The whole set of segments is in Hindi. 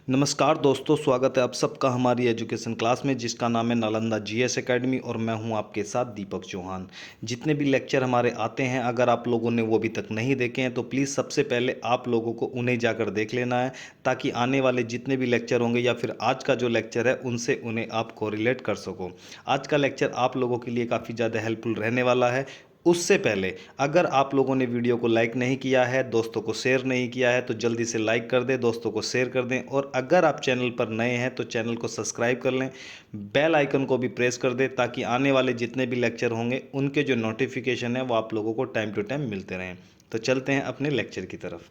नमस्कार दोस्तों, स्वागत है आप सबका हमारी एजुकेशन क्लास में जिसका नाम है नालंदा जीएस एकेडमी और मैं हूं आपके साथ दीपक चौहान। जितने भी लेक्चर हमारे आते हैं, अगर आप लोगों ने वो अभी तक नहीं देखे हैं तो प्लीज़ सबसे पहले आप लोगों को उन्हें जाकर देख लेना है, ताकि आने वाले जितने भी लेक्चर होंगे या फिर आज का जो लेक्चर है उनसे उन्हें आप कोरिलेट कर सको। आज का लेक्चर आप लोगों के लिए काफ़ी ज़्यादा हेल्पफुल रहने वाला है। उससे पहले अगर आप लोगों ने वीडियो को लाइक नहीं किया है, दोस्तों को शेयर नहीं किया है, तो जल्दी से लाइक कर दें, दोस्तों को शेयर कर दें और अगर आप चैनल पर नए हैं तो चैनल को सब्सक्राइब कर लें, बेल आइकन को भी प्रेस कर दें ताकि आने वाले जितने भी लेक्चर होंगे उनके जो नोटिफिकेशन है वो आप लोगों को टाइम टू टाइम मिलते रहें। तो चलते हैं अपने लेक्चर की तरफ।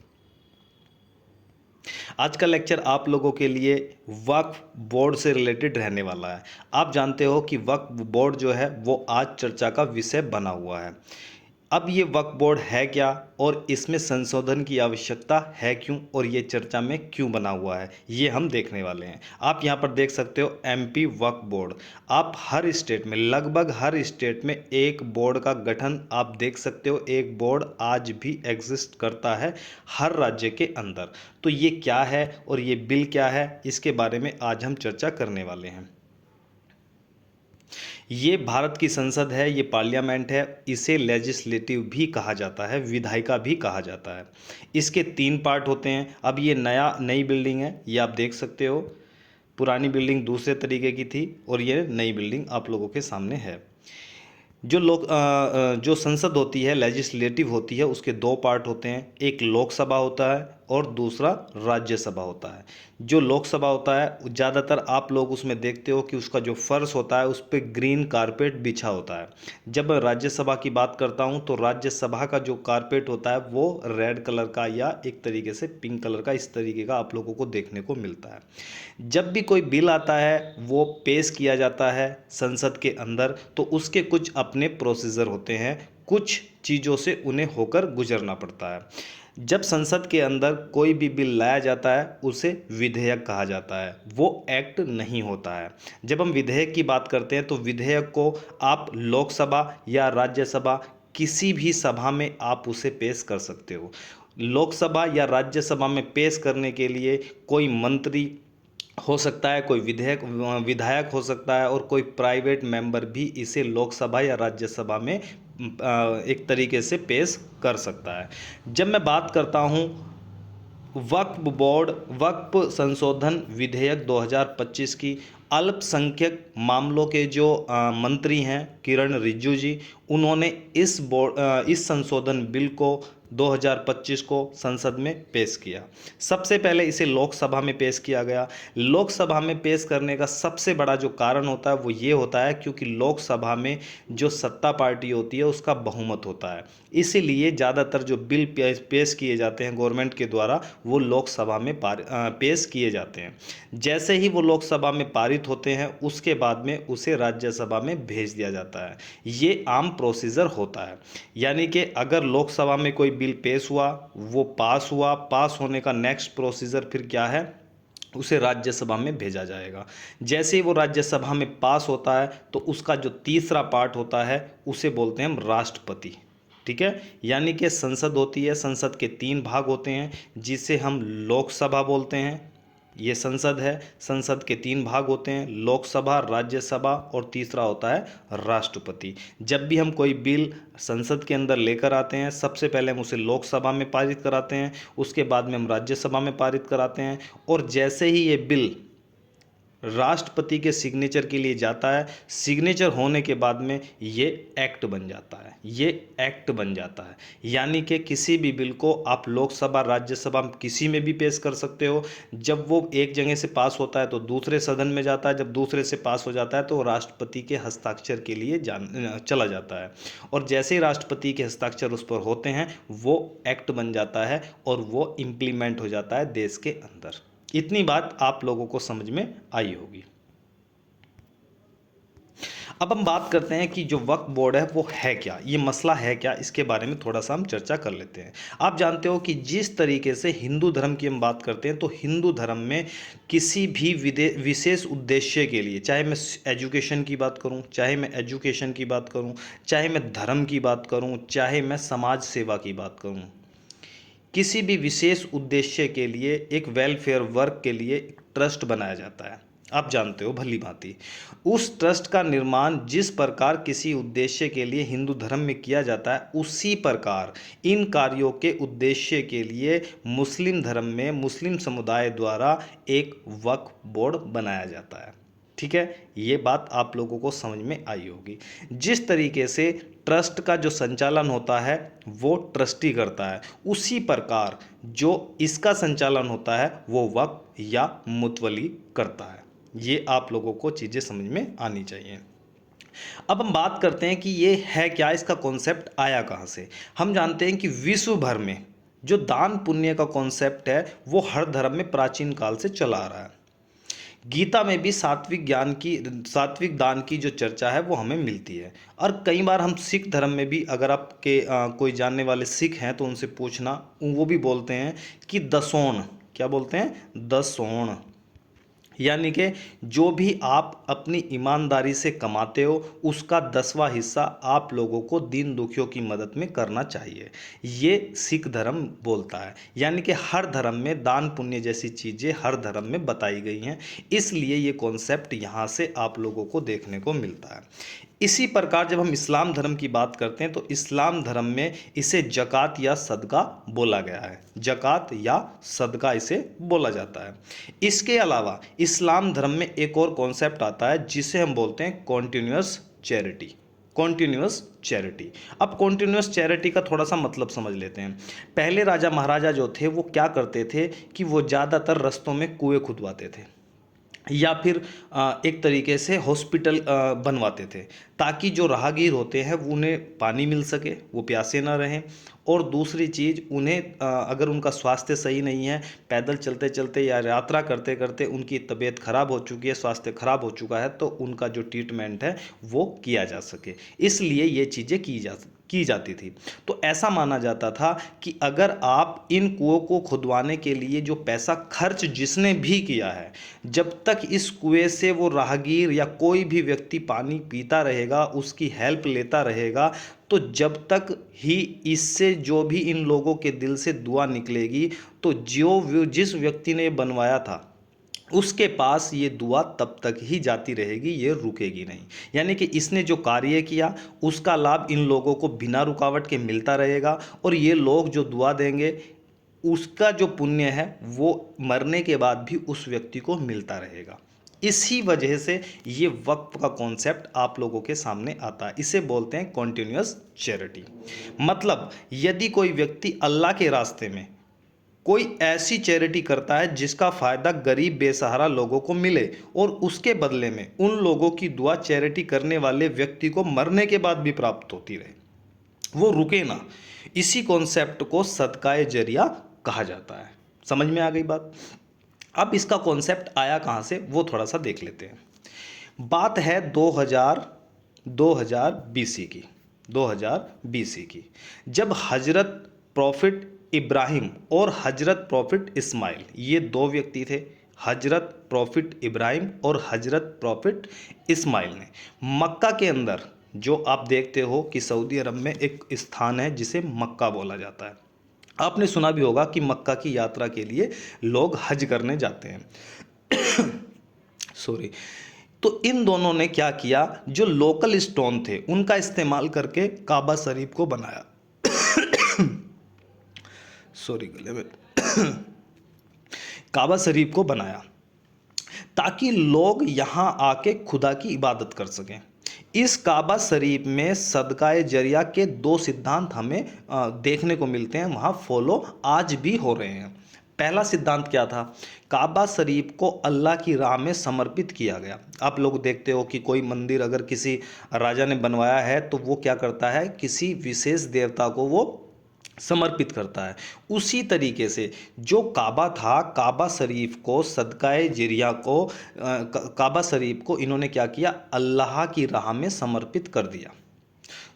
आज का लेक्चर आप लोगों के लिए वक्फ बोर्ड से रिलेटेड रहने वाला है। आप जानते हो कि वक्फ बोर्ड जो है वो आज चर्चा का विषय बना हुआ है। अब ये वक्फ बोर्ड है क्या और इसमें संशोधन की आवश्यकता है क्यों और ये चर्चा में क्यों बना हुआ है, ये हम देखने वाले हैं। आप यहाँ पर देख सकते हो एमपी वक्फ बोर्ड। आप हर स्टेट में, लगभग हर स्टेट में एक बोर्ड का गठन आप देख सकते हो। एक बोर्ड आज भी एग्जिस्ट करता है हर राज्य के अंदर। तो ये क्या है और ये बिल क्या है, इसके बारे में आज हम चर्चा करने वाले हैं। ये भारत की संसद है, ये पार्लियामेंट है। इसे लेजिस्लेटिव भी कहा जाता है, विधायिका भी कहा जाता है। इसके 3 पार्ट होते हैं। अब ये नई बिल्डिंग है, ये आप देख सकते हो। पुरानी बिल्डिंग दूसरे तरीके की थी और ये नई बिल्डिंग आप लोगों के सामने है। जो संसद होती है, लेजिस्लेटिव होती है, उसके 2 पार्ट होते हैं। एक लोकसभा होता है और दूसरा राज्यसभा होता है। जो लोकसभा होता है, ज़्यादातर आप लोग उसमें देखते हो कि उसका जो फर्श होता है उस पर ग्रीन कारपेट बिछा होता है। जब मैं राज्यसभा की बात करता हूँ तो राज्यसभा का जो कारपेट होता है वो रेड कलर का या एक तरीके से पिंक कलर का, इस तरीके का आप लोगों को देखने को मिलता है। जब भी कोई बिल आता है वो पेश किया जाता है संसद के अंदर, तो उसके कुछ अपने प्रोसीजर होते हैं, कुछ चीज़ों से उन्हें होकर गुजरना पड़ता है। जब संसद के अंदर कोई भी बिल लाया जाता है उसे विधेयक कहा जाता है, वो एक्ट नहीं होता है। जब हम विधेयक की बात करते हैं तो विधेयक को आप लोकसभा या राज्यसभा किसी भी सभा में आप उसे पेश कर सकते हो। लोकसभा या राज्यसभा में पेश करने के लिए कोई मंत्री हो सकता है, कोई विधायक हो सकता है और कोई प्राइवेट मेंबर भी इसे लोकसभा या राज्यसभा में एक तरीके से पेश कर सकता है। जब मैं बात करता हूं वक्फ संशोधन विधेयक 2025 की, अल्पसंख्यक मामलों के जो मंत्री हैं किरण रिजिजू जी, उन्होंने इस संशोधन बिल को 2025 को संसद में पेश किया। सबसे पहले इसे लोकसभा में पेश किया गया। लोकसभा में पेश करने का सबसे बड़ा जो कारण होता है वो ये होता है क्योंकि लोकसभा में जो सत्ता पार्टी होती है उसका बहुमत होता है। इसीलिए ज़्यादातर जो बिल पेश किए जाते हैं गवर्नमेंट के द्वारा वो लोकसभा में पेश किए जाते हैं। जैसे ही वो लोकसभा में पारित होते हैं उसके बाद में उसे राज्यसभा में भेज दिया जाता है। ये आम प्रोसीजर होता है। यानी कि अगर लोकसभा में कोई बिल पेश हुआ, वो पास हुआ, पास होने का नेक्स्ट प्रोसीजर फिर क्या है, उसे राज्यसभा में भेजा जाएगा। जैसे ही वो राज्यसभा में पास होता है तो उसका जो तीसरा पार्ट होता है उसे बोलते हैं हम राष्ट्रपति। ठीक है, यानी कि संसद होती है, संसद के 3 भाग होते हैं जिसे हम लोकसभा बोलते हैं। ये संसद है, संसद के 3 भाग होते हैं, लोकसभा, राज्यसभा और तीसरा होता है राष्ट्रपति। जब भी हम कोई बिल संसद के अंदर लेकर आते हैं सबसे पहले हम उसे लोकसभा में पारित कराते हैं, उसके बाद में हम राज्यसभा में पारित कराते हैं और जैसे ही ये बिल राष्ट्रपति के सिग्नेचर के लिए जाता है, सिग्नेचर होने के बाद में ये एक्ट बन जाता है। ये एक्ट बन जाता है, यानी कि किसी भी बिल को आप लोकसभा, राज्यसभा किसी में भी पेश कर सकते हो। जब वो एक जगह से पास होता है तो दूसरे सदन में जाता है, जब दूसरे से पास हो जाता है तो राष्ट्रपति के हस्ताक्षर के लिए चला जाता है और जैसे ही राष्ट्रपति के हस्ताक्षर उस पर होते हैं वो एक्ट बन जाता है और वो इम्प्लीमेंट हो जाता है देश के अंदर। इतनी बात आप लोगों को समझ में आई होगी। अब हम बात करते हैं कि जो वक्फ बोर्ड है वो है क्या, ये मसला है क्या, इसके बारे में थोड़ा सा हम चर्चा कर लेते हैं। आप जानते हो कि जिस तरीके से हिंदू धर्म की हम बात करते हैं तो हिंदू धर्म में किसी भी विशेष उद्देश्य के लिए, चाहे मैं एजुकेशन की बात करूं, चाहे मैं एजुकेशन की बात करूं, चाहे मैं धर्म की बात करूं, चाहे मैं समाज सेवा की बात करूं, किसी भी विशेष उद्देश्य के लिए, एक वेलफेयर वर्क के लिए ट्रस्ट बनाया जाता है, आप जानते हो भली भांति। उस ट्रस्ट का निर्माण जिस प्रकार किसी उद्देश्य के लिए हिंदू धर्म में किया जाता है, उसी प्रकार इन कार्यों के उद्देश्य के लिए मुस्लिम धर्म में मुस्लिम समुदाय द्वारा एक वक्फ बोर्ड बनाया जाता है। ठीक है, ये बात आप लोगों को समझ में आई होगी। जिस तरीके से ट्रस्ट का जो संचालन होता है वो ट्रस्टी करता है, उसी प्रकार जो इसका संचालन होता है वो वक्फ या मुतवली करता है। ये आप लोगों को चीज़ें समझ में आनी चाहिए। अब हम बात करते हैं कि ये है क्या, इसका कॉन्सेप्ट आया कहाँ से। हम जानते हैं कि विश्व भर में जो दान पुण्य का कॉन्सेप्ट है वो हर धर्म में प्राचीन काल से चला आ रहा है। गीता में भी सात्विक दान की जो चर्चा है वो हमें मिलती है। और कई बार हम सिख धर्म में भी, अगर आपके कोई जानने वाले सिख हैं तो उनसे पूछना, वो भी बोलते हैं कि दसोण, क्या बोलते हैं, दसोण, यानी कि जो भी आप अपनी ईमानदारी से कमाते हो उसका 10वां हिस्सा आप लोगों को दीन दुखियों की मदद में करना चाहिए, ये सिख धर्म बोलता है। यानी कि हर धर्म में दान पुण्य जैसी चीज़ें हर धर्म में बताई गई हैं, इसलिए ये कॉन्सेप्ट यहाँ से आप लोगों को देखने को मिलता है। इसी प्रकार जब हम इस्लाम धर्म की बात करते हैं तो इस्लाम धर्म में इसे जक़ात या सदका बोला गया है, जक़ात या सदका इसे बोला जाता है। इसके अलावा इस्लाम धर्म में एक और कॉन्सेप्ट आता है जिसे हम बोलते हैं कॉन्टिन्यूअस चैरिटी। कॉन्टिन्यूअस चैरिटी, अब कॉन्टिन्यूअस चैरिटी का थोड़ा सा मतलब समझ लेते हैं। पहले राजा महाराजा जो थे वो क्या करते थे कि वो ज़्यादातर रस्तों में कुएं खुदवाते थे या फिर एक तरीके से हॉस्पिटल बनवाते थे, ताकि जो राहगीर होते हैं वो उन्हें पानी मिल सके, वो प्यासे ना रहें। और दूसरी चीज़, उन्हें अगर उनका स्वास्थ्य सही नहीं है, पैदल चलते चलते या यात्रा करते करते उनकी तबीयत खराब हो चुकी है, स्वास्थ्य खराब हो चुका है, तो उनका जो ट्रीटमेंट है वो किया जा सके, इसलिए ये चीज़ें की जाती थी। तो ऐसा माना जाता था कि अगर आप इन कुओं को खुदवाने के लिए जो पैसा खर्च जिसने भी किया है, जब तक इस कुएं से वो राहगीर या कोई भी व्यक्ति पानी पीता रहेगा, उसकी हेल्प लेता रहेगा, तो जब तक ही इससे जो भी इन लोगों के दिल से दुआ निकलेगी, तो जिस व्यक्ति ने बनवाया था उसके पास ये दुआ तब तक ही जाती रहेगी, ये रुकेगी नहीं। यानी कि इसने जो कार्य किया उसका लाभ इन लोगों को बिना रुकावट के मिलता रहेगा, और ये लोग जो दुआ देंगे उसका जो पुण्य है वो मरने के बाद भी उस व्यक्ति को मिलता रहेगा। इसी वजह से ये वक्फ का कॉन्सेप्ट आप लोगों के सामने आता है, इसे बोलते हैं कॉन्टिन्यूअस चैरिटी। मतलब यदि कोई व्यक्ति अल्लाह के रास्ते में कोई ऐसी चैरिटी करता है जिसका फ़ायदा गरीब बेसहारा लोगों को मिले, और उसके बदले में उन लोगों की दुआ चैरिटी करने वाले व्यक्ति को मरने के बाद भी प्राप्त होती रहे, वो रुके ना, इसी कॉन्सेप्ट को सदकाए जरिया कहा जाता है। समझ में आ गई बात। अब इसका कॉन्सेप्ट आया कहाँ से वो थोड़ा सा देख लेते हैं। बात है 2000 बीसी की, 2000 बीसी की, जब हजरत प्रॉफिट इब्राहिम और हजरत प्रॉफिट इस्माइल, ये दो व्यक्ति थे, हजरत प्रॉफिट इब्राहिम और हजरत प्रॉफिट इस्माइल ने मक्का के अंदर, जो आप देखते हो कि सऊदी अरब में एक स्थान है जिसे मक्का बोला जाता है, आपने सुना भी होगा कि मक्का की यात्रा के लिए लोग हज करने जाते हैं सॉरी। तो इन दोनों ने क्या किया, जो लोकल स्टोन थे उनका इस्तेमाल करके काबा शरीफ को बनाया सॉरी गले में काबा शरीफ को बनाया ताकि लोग यहाँ आके खुदा की इबादत कर सकें। इस काबा शरीफ में सदकाए जरिया के दो सिद्धांत हमें देखने को मिलते हैं, वहाँ फॉलो आज भी हो रहे हैं। पहला सिद्धांत क्या था, काबा शरीफ को अल्लाह की राह में समर्पित किया गया। आप लोग देखते हो कि कोई मंदिर अगर किसी राजा ने बनवाया है तो वो क्या करता है, किसी विशेष देवता को वो समर्पित करता है। उसी तरीके से जो काबा था, काबा शरीफ को सदकाए जरिया को काबा शरीफ को इन्होंने क्या किया, अल्लाह की राह में समर्पित कर दिया।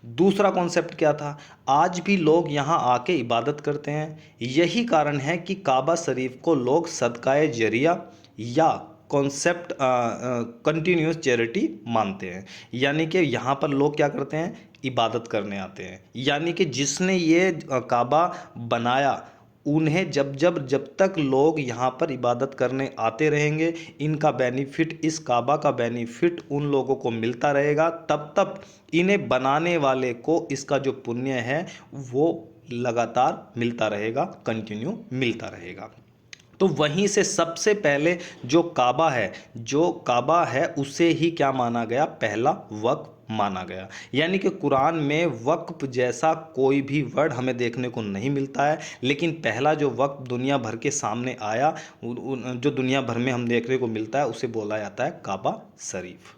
दूसरा कॉन्सेप्ट क्या था, आज भी लोग यहाँ आके इबादत करते हैं। यही कारण है कि काबा शरीफ को लोग सदकाए जरिया या कॉन्सेप्ट कंटिन्यूस चैरिटी मानते हैं। यानी कि यहाँ पर लोग क्या करते हैं, इबादत करने आते हैं। यानी कि जिसने ये काबा बनाया उन्हें जब तक लोग यहाँ पर इबादत करने आते रहेंगे, इनका बेनिफिट, इस काबा का बेनिफिट उन लोगों को मिलता रहेगा, तब तक इन्हें बनाने वाले को इसका जो पुण्य है वो लगातार मिलता रहेगा, कंटिन्यू मिलता रहेगा। तो वहीं से सबसे पहले जो काबा है उसे ही क्या माना गया, पहला वक्फ माना गया। यानी कि कुरान में वक्फ जैसा कोई भी वर्ड हमें देखने को नहीं मिलता है, लेकिन पहला जो वक्फ दुनिया भर के सामने आया, जो दुनिया भर में हम देखने को मिलता है, उसे बोला जाता है काबा शरीफ।